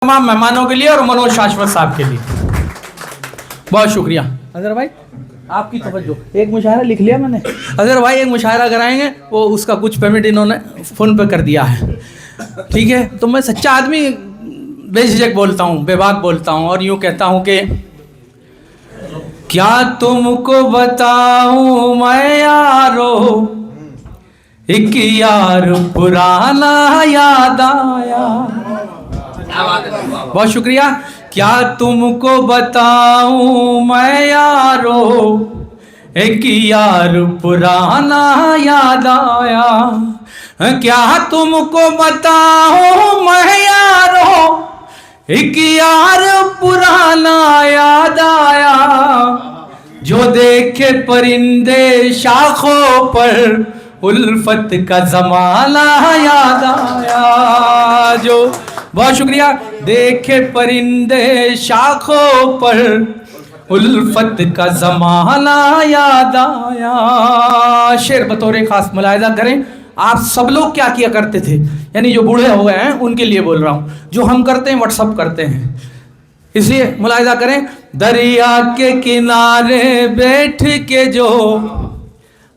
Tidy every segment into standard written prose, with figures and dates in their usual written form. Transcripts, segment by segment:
तमाम मेहमानों के लिए और मनोज शाश्वत साहब के लिए बहुत शुक्रिया। अजहर भाई आपकी तवज्जो, एक मुशायरा लिख लिया मैंने। अजहर भाई एक मुशायरा कराएंगे, वो उसका कुछ पेमेंट इन्होंने फ़ोन पे कर दिया है, ठीक है। तो मैं सच्चा आदमी बेझिझक बोलता हूँ, बेबाक बोलता हूँ और यूँ कहता हूँ कि क्या तुमको बताऊँ मैं यारो, एक यार पुराना याद आया। बहुत शुक्रिया। क्या तुमको बताऊं मैं यारो, एक यार पुराना याद आया। क्या तुमको बताऊं मैं यारो, एक यार पुराना याद आया। जो देखे परिंदे शाखों पर, उल्फत का जमाना याद आया। जो बहुत शुक्रिया। देखे परिंदे शाखों पर, उल्फत का जमाना याद आया। शेर बतौर खास मुलाहिजा करें, आप सब लोग क्या किया करते थे, यानी जो बूढ़े हो गए हैं उनके लिए बोल रहा हूँ, जो हम करते हैं व्हाट्सअप करते हैं, इसलिए मुलाहिजा करें। दरिया के किनारे बैठ के जो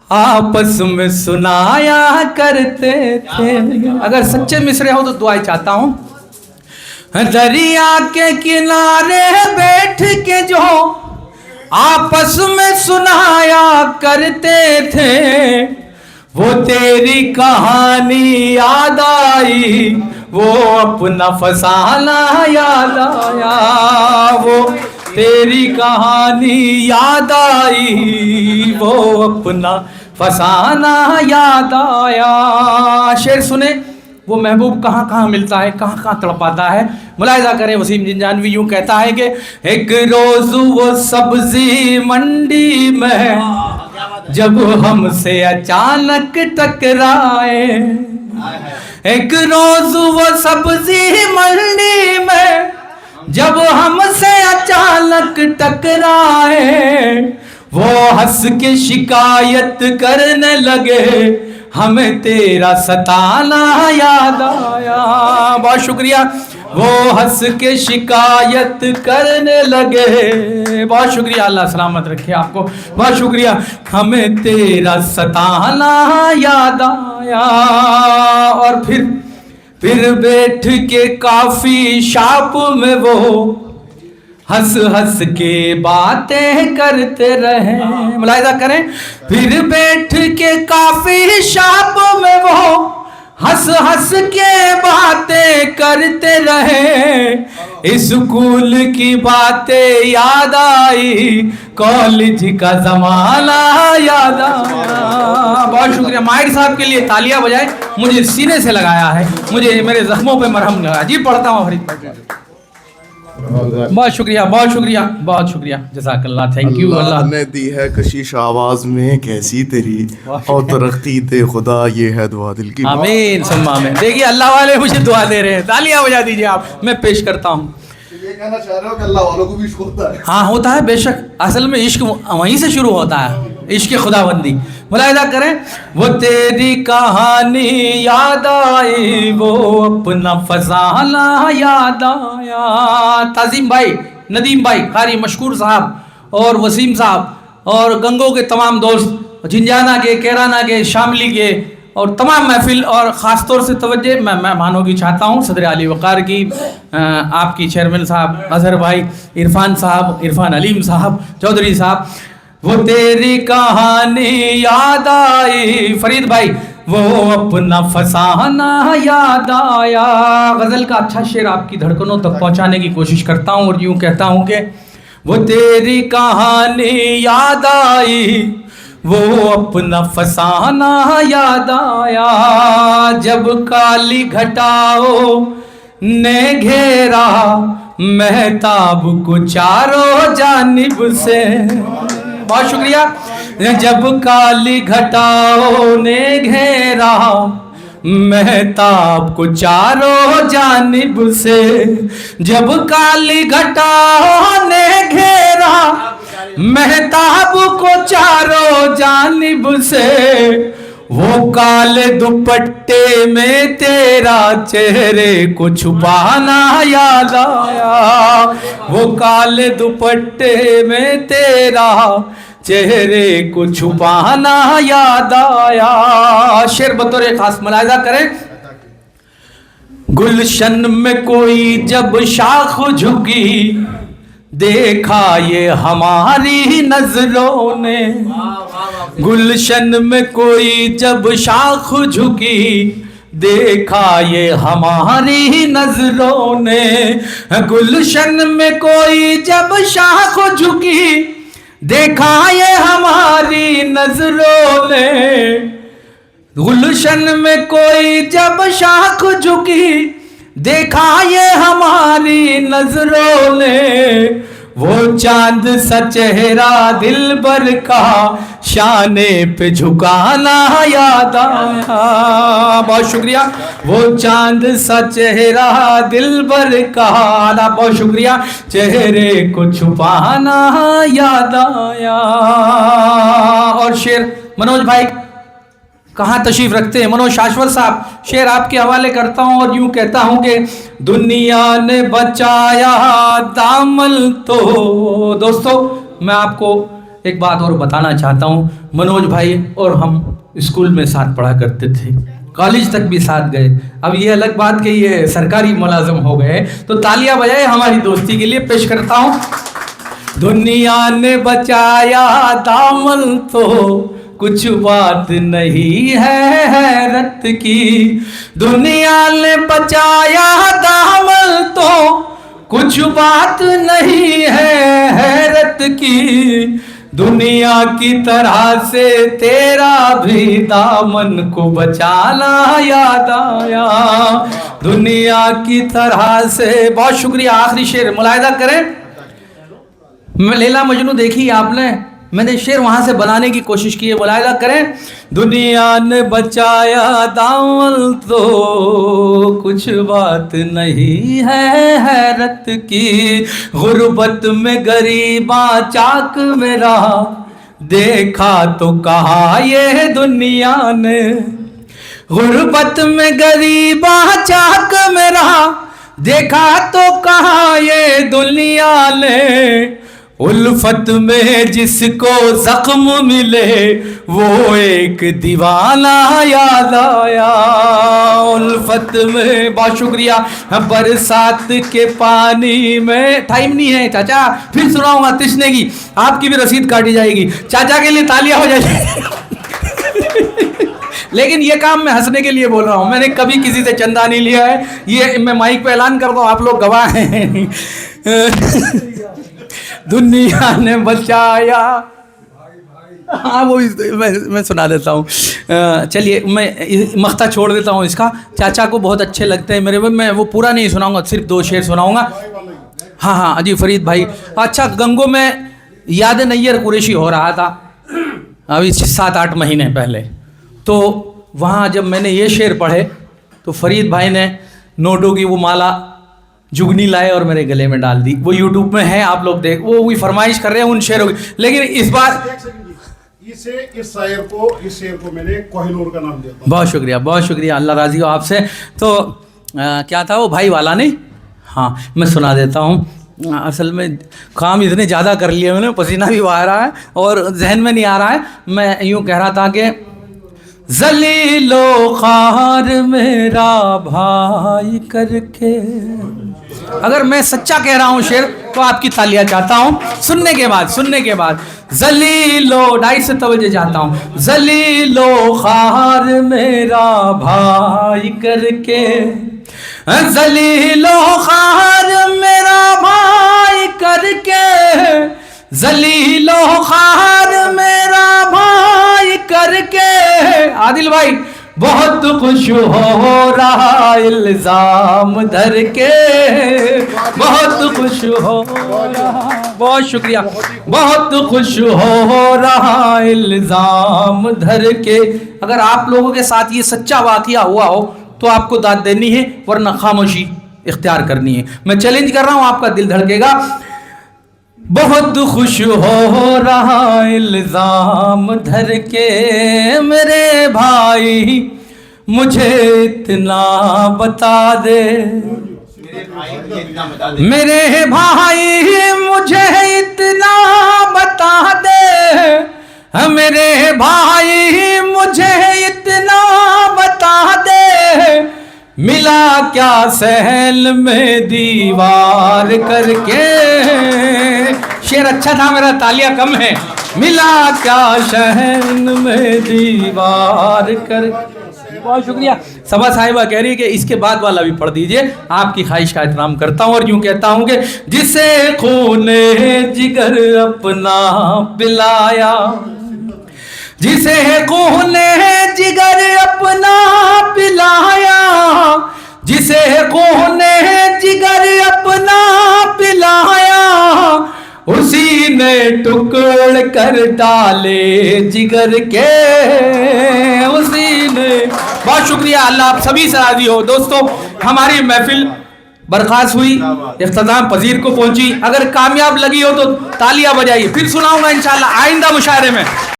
आपस में सुनाया करते थे। अगर सच्चे मिसरे हो तो दुआएं चाहता हूँ। दरिया के किनारे बैठ के जो आपस में सुनाया करते थे, वो तेरी कहानी याद आई, वो अपना फसाना याद आया। वो तेरी कहानी याद आई, वो अपना फसाना याद आया। शेर सुने, वो महबूब कहाँ कहाँ मिलता है, कहाँ कहाँ तड़पाता है। मुलाहिजा करें, वसीम जिंजानवी यूँ कहता है कि एक रोज वो सब्जी मंडी में जब हमसे अचानक टकराए। एक रोज वो सब्जी मंडी में जब हमसे अचानक टकराए, वो हंस के शिकायत करने लगे, हमें तेरा सताना याद आया। बहुत शुक्रिया। वो हंस के शिकायत करने लगे, बहुत शुक्रिया, अल्लाह सलामत रखे आपको, बहुत शुक्रिया। हमें तेरा सताना याद आया। और फिर बैठ के काफी शॉप में वो हंस हंस के बातें करते रहे। मुलाहिजा करें, फिर बैठ के काफी शॉप में वो हंस हंस के बातें करते रहे। स्कूल की बातें याद आई, कॉलेज का जमाना याद आया। बहुत शुक्रिया। माहिर साहब के लिए तालियां बजाएं, मुझे सीने से लगाया है, मुझे मेरे जख्मों पे मरहम लगाया। जी पढ़ता हूँ फरीद। बहुत शुक्रिया, बहुत शुक्रिया, बहुत शुक्रिया, जज़ाकल्लाह, थैंक यू। अल्लाह ने दी है कशिश आवाज में कैसी तेरी, और तरक्की दे खुदा, ये है दुआ दिल की। आमीन सुम्मा आमीन। देखिए अल्लाह वाले मुझे दुआ दे रहे हैं, तालियां बजा दीजिए आप, मैं पेश करता हूँ। ये कहना चाह रहे हो कि अल्लाह वालों को भी इश्क होता है? हाँ होता है बेशक, असल में इश्क वहीं से शुरू होता है, इश्क खुदाबंदी। मुलाहिजा करें, वो तेरी कहानी याद आई, वो अपना फसाना याद आया। ताज़ीम भाई, नदीम भाई, कारी मशकूर साहब और वसीम साहब और गंगो के तमाम दोस्त, झिंझाना के, कैराना के, शामली के और तमाम महफिल, और ख़ास तौर से तवज्जो मैं मेहमानों की चाहता हूँ, सदर आली वक़ार की, आपकी चेयरमैन साहब अजहर भाई, इरफान साहब, इरफान अलीम साहब, चौधरी साहब। वो तेरी कहानी याद आई, फरीद भाई, वो अपना फसाना याद आया। गज़ल का अच्छा शेर आपकी धड़कनों तक पहुँचाने की कोशिश करता हूँ और यूँ कहता हूँ कि वो तेरी कहानी याद आई, वो अपना फसाना याद आया। जब काली घटाओ ने घेरा महताब को चारों जानिब से। बहुत शुक्रिया। जब काली घटाओ ने घेरा महताब को चारों जानिब से, जब काली घटाओ ने घेरा महताब को चारों जानिब से, वो काले दुपट्टे में तेरा चेहरे को छुपाना याद आया, वो काले दुपट्टे में तेरा चेहरे को छुपाना याद आया। शेर बतौर खास मुलाहिजा करें। गुलशन में कोई जब शाख झुकी, देखा ये हमारी नजरों ने। गुलशन में कोई जब शाख झुकी, देखा ये हमारी नजरों ने। गुलशन में कोई जब शाख झुकी, देखा ये हमारी नजरों ने। गुलशन में कोई जब शाख झुकी, देखा ये हमारी नजरों ने। वो चांद सा चेहरा दिल भर का शाने पे झुकाना याद आया। बहुत शुक्रिया। वो चांद सा चेहरा दिल भर का, बहुत शुक्रिया, चेहरे को छुपाना याद आया। और शेर मनोज भाई कहाँ तशरीफ रखते हैं? मनोज शाश्वत साहब, शेर आपके हवाले करता हूँ और यूं कहता हूँ कि दुनिया ने बचाया दामन तो। दोस्तों मैं आपको एक बात और बताना चाहता हूँ। मनोज भाई और हम स्कूल में साथ पढ़ा करते थे, कॉलेज तक भी साथ गए। अब ये अलग बात कि ये सरकारी मुलाजिम हो गए, तो तालियां बजाए हमारी दोस्ती के लिए। पेश करता हूँ। दुनिया ने बचाया दामन तो कुछ बात नहीं है हैरत की। दुनिया ने बचाया दामन तो कुछ बात नहीं है हैरत की। दुनिया की तरह से तेरा भी दामन को बचाना याद आया, दुनिया की तरह से। बहुत शुक्रिया। आखिरी शेर मुलाहिजा करें। लैला मजनू देखी आपने, मैंने शेर वहां से बनाने की कोशिश की है, मुलाहिजा करें। दुनिया ने बचाया दामन तो कुछ बात नहीं है हैरत की। गुर्बत में गरीबा चाक मेरा, देखा तो कहा ये दुनिया ने। गुर्बत में गरीबा चाक मेरा, देखा तो कहा ये दुनिया ने। उल्फत में जिसको जख्म मिले, वो एक दीवाना याद आया। उल्फत में। बहुत शुक्रिया। बरसात के पानी में, टाइम नहीं है चाचा, फिर सुनाऊंगा तिश्ने की, आपकी भी रसीद काटी जाएगी। चाचा के लिए तालियां हो जाएगी। लेकिन ये काम मैं हंसने के लिए बोल रहा हूँ, मैंने कभी किसी से चंदा नहीं लिया है। ये मैं माइक पे ऐलान कर दूं, आप लोग गवाह हैं। दुनिया ने बचाया, हाँ वो मैं सुना देता हूँ। चलिए मैं मख्ता छोड़ देता हूँ इसका। चाचा को बहुत अच्छे लगते हैं मेरे, मैं वो पूरा नहीं सुनाऊंगा, सिर्फ 2 शेर सुनाऊंगा। हाँ हाँ अजी फरीद भाई। अच्छा, गंगों में याद नैयर कुरैशी हो रहा था अभी 7-8 महीने पहले, तो वहाँ जब मैंने ये शेर पढ़े तो फरीद भाई ने नोटों की वो माला जुगनी लाए और मेरे गले में डाल दी। वो यूट्यूब में है, आप लोग देख, वो भी फरमाइश कर रहे हैं उन शेरों की। लेकिन इस बार इस शेर को मैंने कोहिनूर का नाम दिया। बहुत शुक्रिया, बहुत शुक्रिया, अल्लाह राजी हो आपसे। तो क्या था वो भाई वाला नहीं, हाँ मैं सुना देता हूँ। असल में काम इतने ज़्यादा कर लिए मैंने, पसीना भी आ रहा है और जहन में नहीं आ रहा है। मैं यूँ कह रहा था कि जलीलो ख़ार मेरा भाई करके, अगर मैं सच्चा कह रहा हूँ शेर तो आपकी तालियां चाहता हूँ सुनने के बाद। जलीलो, 2.5 से तवज्जो चाहता हूँ। जलीलो ख़ार मेरा भाई करके, जलीलो ख़ार मेरा भाई करके, जलीलो ख़ार मेरा भाई करके। आदिल भाई बहुत खुश हो रहा इल्जाम धर के, बहुत खुश हो रहा, बहुत शुक्रिया, बहुत खुश हो रहा इल्जाम धर के। अगर आप लोगों के साथ ये सच्चा वाकया हुआ हो तो आपको दाद देनी है, वरना खामोशी इख्तियार करनी है। मैं चैलेंज कर रहा हूं, आपका दिल धड़केगा। बहुत खुश हो रहा इल्जाम धर के मेरे भाई, मुझे इतना बता दे, मेरे भाई मुझे इतना बता दे, मेरे भाई मुझे इतना बता दे, मिला क्या सहल में दीवार करके। शेर अच्छा था मेरा, तालियां कम है। मिला क्या सहल में दीवार कर। बहुत शुक्रिया। सभा साहिबा कह रही है कि इसके बाद वाला भी पढ़ दीजिए, आपकी ख्वाहिश का एहतराम करता हूं और यूं कहता हूं कि जिसे खूने जिगर अपना पिलाया, जिसे खूने जिगर अपना पिलाया, जिसे खूने जिगर अपना पिलाया, उसी ने टुकड़ कर डाले जिगर के, उसी ने। बहुत शुक्रिया, अल्लाह आप सभी से राजी हो। दोस्तों, हमारी महफिल बर्खास्त हुई, इख्तिताम पजीर को पहुंची। अगर कामयाब लगी हो तो तालियां बजाइए। फिर सुनाऊंगा इंशाल्लाह आइंदा मुशायरे में।